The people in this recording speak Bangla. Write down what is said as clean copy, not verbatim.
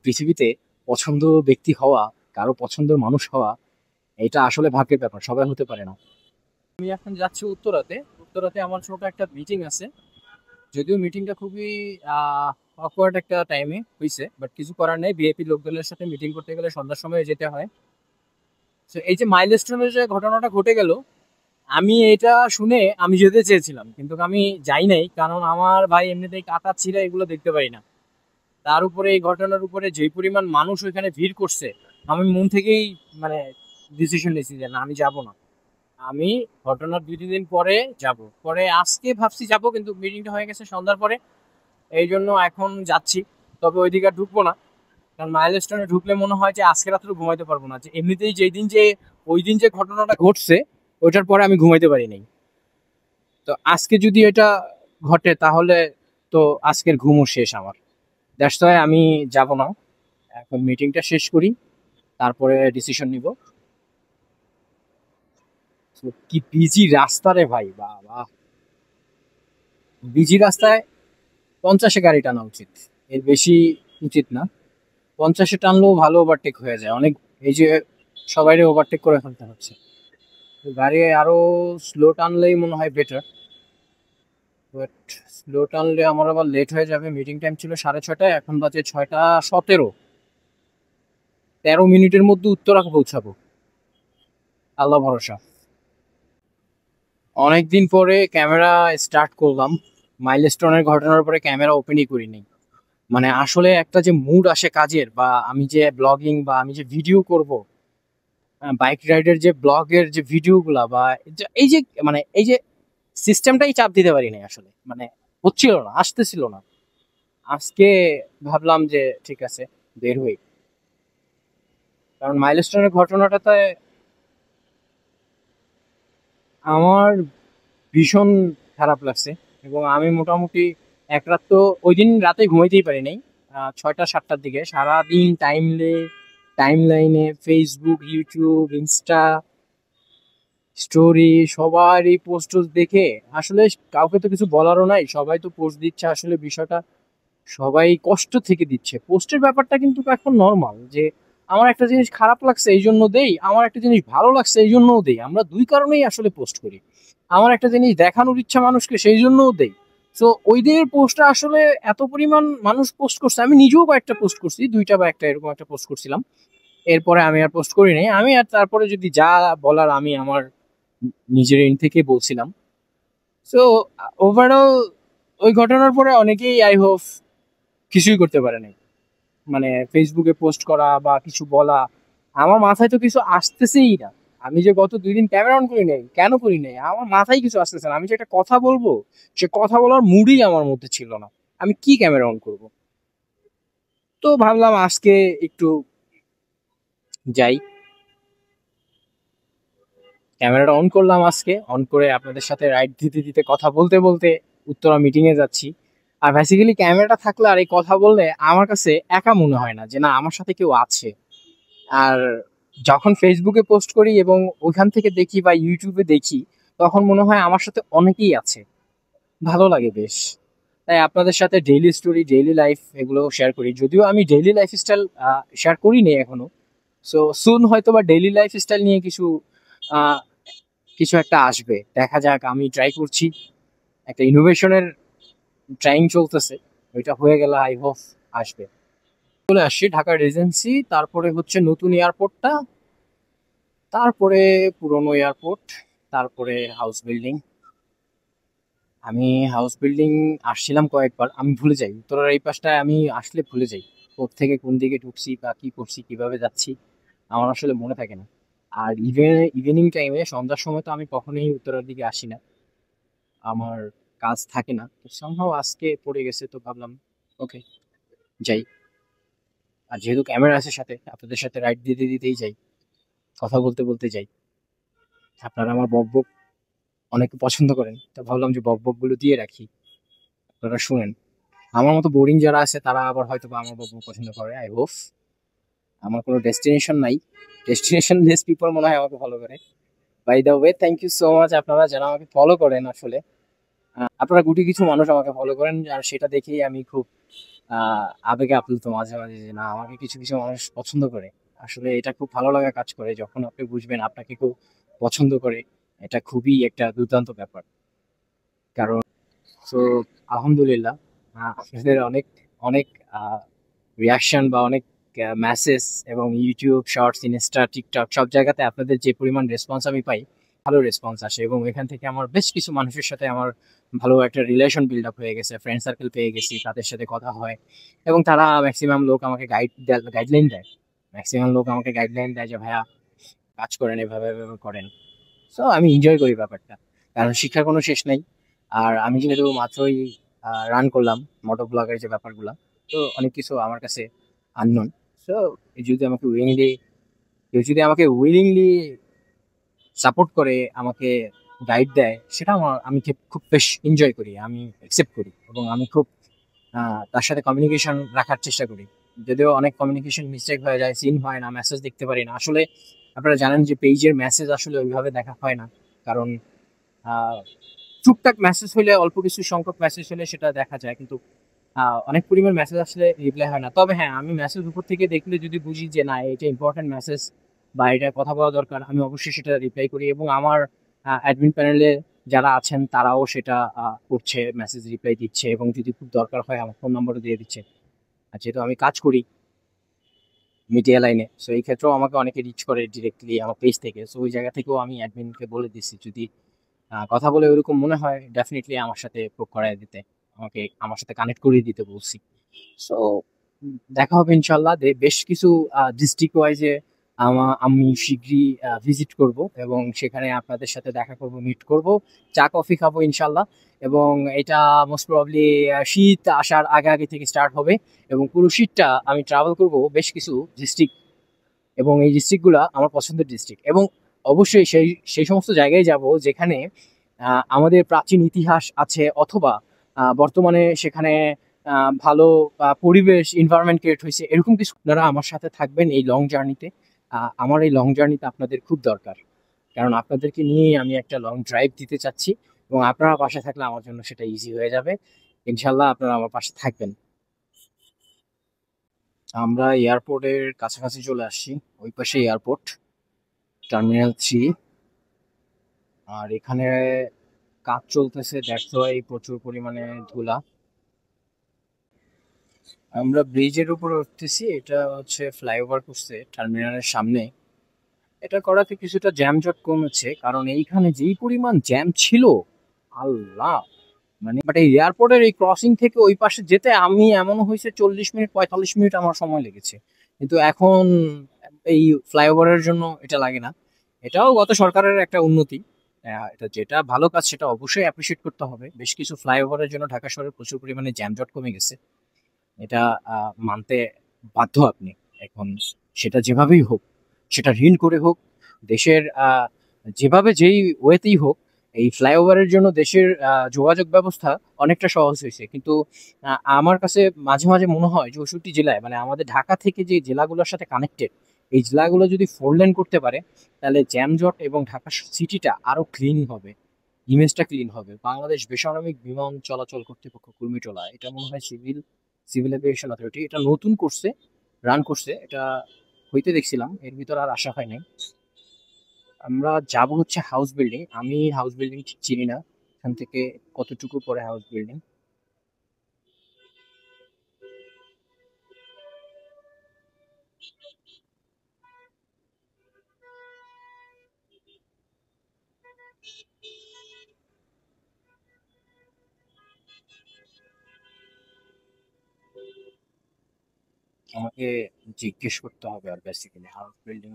পৃথিবীতে পছন্দ ব্যক্তি হওয়া, কারো পছন্দের মানুষ হওয়া, এটা আসলে ভাগ্যের ব্যাপার, সবাই হতে পারে না। আমি এখন যাচ্ছি উত্তরাতে। উত্তরাতে আমার ছোট একটা মিটিং আছে। যদিও মিটিংটা খুবই অকওয়ার্ড একটা টাইমে হয়েছে, বাট কিছু করার নেই, ভিআইপি লোকজনের সাথে মিটিং করতে গেলে সন্ধ্যার সময় যেতে হয়। তো এই যে মাইলস্টোনের যে ঘটনাটা ঘটে গেল, আমি এটা শুনে আমি যেতে চেয়েছিলাম, কিন্তু আমি যাই নাই, কারণ আমার ভাই এমনিতেই কাটা ছিঁড়া এগুলো দেখতে পারি না। তার উপরে এই ঘটনার উপরে যে পরিমাণ মানুষ ওইখানে ভিড় করছে, আমি মন থেকেই মানে ডিসিশন নিয়েছি যে না, আমি যাব না। আমি ঘটনার 2-3 দিন পরে যাব। পরে আজকে ভাবছি যাব, কিন্তু মিটিংটা হয়ে গেছে সন্ধ্যার পরে, এই জন্য এখন যাচ্ছি। তবে ওইদিকে আর ঢুকবো না, কারণ মাইলস্টোনে ঢুকলে মনে হয় যে আজকে রাত্রে ঘুমাইতে পারবো না। যে এমনিতেই যেই দিন যে ওই দিন যে ঘটনাটা ঘটছে, ওইটার পরে আমি ঘুমাইতে পারি নাই। তো আজকে যদি এটা ঘটে তাহলে তো আজকের ঘুমও শেষ আমার। দ্যাটস ওয়াই আমি যাব না। এখন মিটিংটা শেষ করি, তারপরে ডিসিশন নিব। তো কি বিজি রাস্তা রে ভাই, বাবা! বিজি রাস্তায় 50-এ গাড়ি টানা উচিত, এর বেশি উচিত না। 50-এ টানলেও ভালো ওভারটেক হয়ে যায় অনেক। এই যে সবাইরে ওভারটেক করে ফেলতে হচ্ছে, তো গাড়ি আরো স্লো টানলেই মনে হয় বেটার। বাট স্লো টানলে আমার আবার লেট হয়ে যাবে। মিটিং টাইম ছিল 6:30, এখন বাজে 6:17। 13 মিনিটের মধ্যে উত্তরা পৌঁছাবো, আল্লাহ ভরসা। অনেকদিন পরে ক্যামেরা স্টার্ট করলাম। মাইলস্টোনের ঘটনার পরে ক্যামেরা ওপেনই করিনি। মানে আসলে একটা যে মুড আসে কাজের, বা আমি যে ব্লগিং বা আমি যে ভিডিও করব, বাইক রাইডের যে ব্লগের যে ভিডিওগুলা, বা এই যে মানে এই যে সিস্টেমটাই চাপ দিতে পারি নাই আসলে, মানে হচ্ছিল না, আসতেছিল না। আজকে ভাবলাম যে ঠিক আছে, বের হই। কারণ মাইলস্টোনের ঘটনাটাতে আমার ভীষণ খারাপ লাগছে। এবং আমি মোটামুটি এক রাত তো ওই দিন রাতে ঘুমাইতেই পারি নাই। 6টা-7টার দিকে সারাদিন টাইম লাইনে ফেসবুক, ইউটিউব, ইনস্টা স্টোরি, সবার এই পোস্ট দেখে আসলে কাউকে তো কিছু বলারও নাই, সবাই তো পোস্ট দিচ্ছে। আসলে বিষয়টা সবাই কষ্ট থেকে দিচ্ছে। পোস্টের ব্যাপারটা কিন্তু এখন নর্মাল, যে আমার একটা জিনিস খারাপ লাগছে এই জন্য দেই, আমার একটা জিনিস ভালো লাগছে এই জন্যও দেই। আমরা দুই কারণেই আসলে পোস্ট করি। আমার একটা জিনিস দেখানোর ইচ্ছা মানুষকে, সেই জন্যও দেই। তো ওই দিনের পোস্টটা আসলে এত পরিমাণ মানুষ পোস্ট করছে, আমি নিজেও কয়েকটা পোস্ট করছি, 2টা বা একটা এরকম একটা পোস্ট করছিলাম। এরপরে আমি আর পোস্ট করি নাই। আমি আর তারপরে যদি যা বলার আমি আমার নিজের এন্ড থেকে বলছিলাম। সো ওভারঅল ওই ঘটনার পরে অনেকেই আই হোপ কিছুই করতে পারে নাই। মানে ফেসবুকে পোস্ট করা বা কিছু বলা, আমার মাথায় তো কিছু আসতেছেই না। আমি যে গত 2 দিন ক্যামেরা অন করি নাই, কেন করি নাই, আমার মাথায় কিছু আসতেছে না। আমি যে একটা কথা বলবো, সে কথা বলার মুডই আমার মধ্যে ছিল না। আমি কি ক্যামেরা অন করব? তো ভাবলাম আজকে একটু যাই, ক্যামেরাটা অন করলাম। আজকে অন করে আপনাদের সাথে রাইড দিতে দিতে কথা বলতে বলতে উত্তরা মিটিং এ যাচ্ছি। আর বেসিক্যালি ক্যামেরাটা থাকলে আর এই কথা বললে আমার কাছে একা মনে হয় না, যে না আমার সাথে কেউ আছে। আর যখন ফেসবুকে পোস্ট করি এবং ওইখান থেকে দেখি বা ইউটিউবে দেখি, তখন মনে হয় আমার সাথে অনেকেই আছে, ভালো লাগে বেশ। তাই আপনাদের সাথে ডেইলি স্টোরি, ডেইলি লাইফ এগুলো শেয়ার করি। যদিও আমি ডেইলি লাইফস্টাইল শেয়ার করিনি এখনো। সো সুন হয়তো বা ডেইলি লাইফস্টাইল নিয়ে আহ, কিছু একটা আসবে, দেখা যাক। আমি ট্রাই করছি, একটা ইনোভেশনের ট্রাইং চলতেছে, ওইটা হয়ে গেলে আই হোপ আসবে। চলে আসছি ঢাকা রেজেন্সি, তারপরে হচ্ছে নতুন এয়ারপোর্টটা, তারপরে পুরনো এয়ারপোর্ট, তারপরে হাউস বিল্ডিং। আমি হাউস বিল্ডিং আসছিলাম কয়েকবার, আমি ভুলে যাই উত্তরার এই পাশটায় আমি আসলে ভুলে যাই থেকে কোন দিকে ঢুকছি বা কি করছি, কিভাবে যাচ্ছি, আমার আসলে মনে থাকে না। আর ইভিনিং টাইমে সন্ধ্যার সময় তো আমি কখনোই উত্তরার দিকে আসি না, আমার কাজ থাকে না। তো সামহাও আজকে পড়ে গেছে, তো ভাবলাম ওকে, যাই। আর যেহেতু ক্যামেরা আছে সাথে, আপনাদের সাথে রাইড দিতে দিতেই যাই, কথা বলতে বলতে যাই। আপনারা আমার বকবক অনেকে পছন্দ করেন, তো ভাবলাম যে বকবক গুলো দিয়ে রাখি, আপনারা শুনেন। আমার মতো বোরিং যারা আছে তারা আবার হয়তো বা আমার বকবক পছন্দ করে, আই হোপ। আমার কোনো ডেস্টিনেশন নাই, ডেস্টিনেশন লেস পিপল মনে হয় আমাকে ফলো করে। By the way, thank you so much আপনারা যারা আমাকে ফলো করেন। আসলে আপনারা গুটি কিছু মানুষ আমাকে ফলো করেন, আর সেটা দেখেই আমি খুব আবেগে আপ্লুত মাঝে মাঝে যে না আমাকে কিছু কিছু মানুষ পছন্দ করে। আসলে এটা খুব ভালো লাগা কাজ করে যখন আপনি বুঝবেন আপনাকে কেউ পছন্দ করে। এটা খুবই একটা দুর্দান্ত ব্যাপার। কারণ তো আলহামদুলিল্লাহ আপনাদের অনেক অনেক রিয়াকশন বা অনেক মেসেজ এবং ইউটিউব শর্টস, ইনস্টা, টিকটক সব জায়গাতে আপনাদের যে পরিমাণ রেসপন্স আমি পাই, ভালো রেসপন্স আসে এবং এখান থেকে আমার বেশ কিছু মানুষের সাথে আমার ভালো একটা রিলেশন বিল্ড আপ হয়ে গেছে, ফ্রেন্ড সার্কেল পেয়ে গেছি, তাদের সাথে কথা হয় এবং তারা ম্যাক্সিমাম লোক আমাকে গাইডলাইন দেয়। ম্যাক্সিমাম লোক আমাকে গাইডলাইন দেয় যে ভাইয়া কাজ করেন, এভাবে এভাবে করেন। সো আমি এনজয় করি ব্যাপারটা, কারণ শিক্ষার কোনো শেষ নাই। আর আমি যেহেতু মাত্রই রান করলাম মোটো ব্লগের যে ব্যাপারগুলো, তো অনেক কিছু আমার কাছে আননোন। সো যদি আমাকে উইলিংলি কেউ যদি আমাকে উইলিংলি সাপোর্ট করে, আমাকে গাইড দেয়, সেটা আমি খুব বেশ এনজয় করি, আমি অ্যাকসেপ্ট করি এবং আমি খুব তার সাথে কমিউনিকেশন রাখার চেষ্টা করি। যদিও অনেক কমিউনিকেশন মিস্টেক হয়ে যায়, সিন হয় না, মেসেজ দেখতে পারি না। আসলে আপনারা জানেন যে পেজের মেসেজ আসলে ওইভাবে দেখা হয় না, কারণ আহ, টুকটাক মেসেজ হলে, অল্প কিছু সংখ্যক মেসেজ হলে সেটা দেখা যায়, কিন্তু অনেক পরিমাণ মেসেজ আসলে রিপ্লাই হয় না। তবে হ্যাঁ, আমি মেসেজ উপর থেকে দেখলে যদি বুঝি যে না এটা ইম্পর্টেন্ট মেসেজ বা এটা কথা বলা দরকার, আমি অবশ্যই সেটা রিপ্লাই করি এবং আমার অ্যাডমিন প্যানেলে যারা আছেন তারাও সেটা করছে, মেসেজ রিপ্লাই দিচ্ছে এবং যদি খুব দরকার হয় আমার ফোন নম্বরও দিয়ে দিচ্ছে। আর যেহেতু আমি কাজ করি মিডিয়া লাইনে, সো এই ক্ষেত্রেও আমাকে অনেকে রিচ করে ডিরেক্টলি আমার পেজ থেকে। সো ওই জায়গা থেকেও আমি অ্যাডমিনকে বলে দিচ্ছি যদি কথা বলে ওরকম মনে হয় ডেফিনেটলি আমার সাথে প্রুভ করায় দিতে, আমাকে আমার সাথে কানেক্ট করিয়ে দিতে বলছি। সো দেখা হবে ইনশাল্লাহ। বেশ কিছু ডিস্ট্রিক্ট ওয়াইজে আমি শীঘ্রই ভিজিট করব এবং সেখানে আপনাদের সাথে দেখা করব, মিট করব, চা কফি খাবো ইনশাল্লাহ। এবং এটা মোস্ট প্রবাবলি শীত আসার আগে আগে থেকে স্টার্ট হবে এবং পুরো শীতটা আমি ট্রাভেল করব বেশ কিছু ডিস্ট্রিক্ট, এবং এই ডিস্ট্রিক্টগুলো আমার পছন্দের ডিস্ট্রিক্ট এবং অবশ্যই সেই সেই সমস্ত জায়গায় যাব যেখানে আমাদের প্রাচীন ইতিহাস আছে, অথবা বর্তমানে সেখানে ভালো পরিবেশ এনভায়রনমেন্ট ক্রিয়েট হয়েছে, এরকম কিছু। আপনারা আমার সাথে থাকবেন এই লং জার্নিতে। আমার এই লং জার্নিতে আপনাদের খুব দরকার, কারণ আপনাদেরকে নিয়েই আমি একটা লং ড্রাইভ দিতে চাচ্ছি এবং আপনারা পাশে থাকলে আমার জন্য সেটা ইজি হয়ে যাবে। ইনশাল্লাহ আপনারা আমার পাশে থাকবেন। আমরা এয়ারপোর্টের কাছাকাছি চলে আসছি, ওই পাশে এয়ারপোর্ট, টার্মিনাল 3। আর এখানে কাজ চলতেছে, দ্যাটস ওয়াই প্রচুর পরিমাণে ধুলা। আমরা ব্রিজের উপরে উঠতেছি, এটা হচ্ছে ফ্লাইওভার করছে টার্মিনালের সামনে। এটা করাতে কিছুটা জ্যামজট কমেছে, কারণ এইখানে যেই পরিমাণ জ্যাম ছিল, আল্লাহ! মানে বাট এই এয়ারপোর্টের এই ক্রসিং থেকে ওই পাশে যেতে আমি এমন হয়েছে 40 মিনিট 45 মিনিট আমার সময় লেগেছে, কিন্তু এখন এই ফ্লাইওভারের জন্য এটা লাগে না। এটাও গত সরকারের একটা উন্নতি। এটা যেটা ভালো কাজ সেটা অবশ্যই অ্যাপ্রিসিয়েট করতে হবে। বেশ কিছু ফ্লাইওভারের জন্য ঢাকা শহরে প্রচুর পরিমাণে জ্যামজট কমে গেছে, এটা মানতে বাধ্য আপনি। এখন সেটা যেভাবেই হোক, সেটা ঋণ করে হোক, দেশের যেভাবে যেই ওয়েতেই হোক, এই ফ্লাইওভারের জন্য দেশের যোগাযোগ ব্যবস্থা অনেকটা সহজ হয়েছে। কিন্তু আমার কাছে মাঝে মাঝে মনে হয় 64 জেলায়, মানে আমাদের ঢাকা থেকে যে জেলাগুলোর সাথে কানেক্টেড, এই জেলাগুলো যদি 4 লেন করতে পারে, তাহলে জ্যামজট এবং ঢাকা সিটিটা আরো ক্লিন হবে, ইমেজটা ক্লিন হবে। বাংলাদেশ বেসামরিক বিমান চলাচল কর্তৃপক্ষ কুর্মিটোলা, এটা মনে হয় সিভিল এভিয়েশন অথরিটি, এটা নতুন করছে, রান করছে, এটা হইতে দেখছিলাম, এর ভিতর আর আসা হয় নাই। আমরা যাব হচ্ছে হাউস বিল্ডিং। আমি হাউস বিল্ডিং ঠিক চিনি না, এখান থেকে কতটুকু পরে হাউস বিল্ডিং। আমাকে জিজ্ঞেস করতে হবে আর বেসিক্যালি হাউস বিল্ডিং